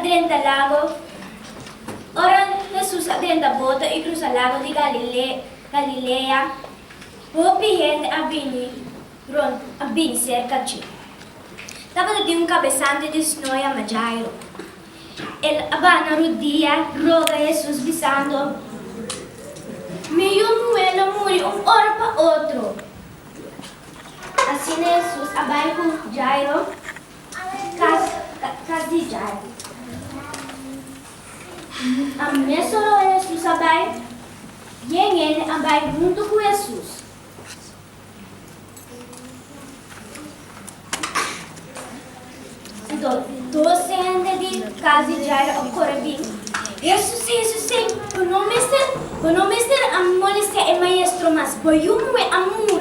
adrenta lago. Ora Jesús adrenta bota e cruza o lago de Galilea. Hopi gente abini cerca de. Tava de cabeçante de snoia Jairo. El abana rodia, roga Jesus bisando. Meio muelo muri hora para outro. Assim Jesus abai com Jairo, casa de Jairo. A minha solo Jesus abai, e ele abai junto com Jesus. Então, doce gente de casa de Jairo agora bem. Jesus, o nome é a molestia é maestro, mas boiumo é amor.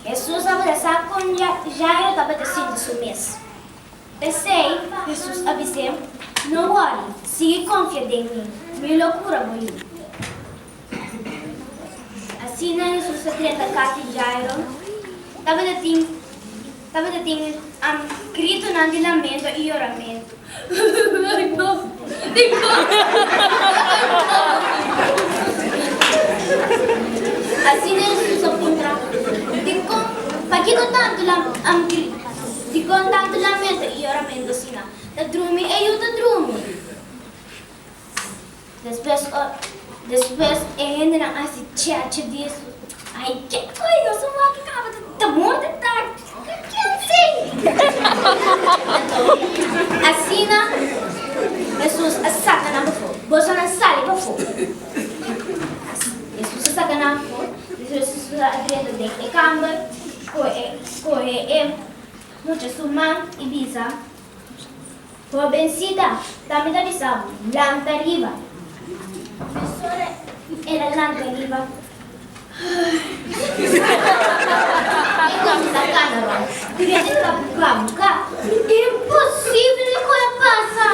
Jesus abraçar com Jairo estava descendo seu mês. Pensei, Jesus avisou, não worry, siga confiando em mim, minha loucura boiu. Assim, Jesus atreta a casa de Jairo, estava grito de lamento e oramento. Assim Jesus apunta. Pagito tanto lamento e oramento assim. Da drumi e eu da drumi. Depois ainda não assim tchau disso. Ai que coisa, só uma acaba de morrer tarde. Assim, Jesus saca na fogo. Você não sai para fogo. Jesus saca na fogo. Jesus adrendo de câmara, corre muita suma e bisa. Por vencida, também da bisa, lanta riba. Era lanta riba. Impossível que passa!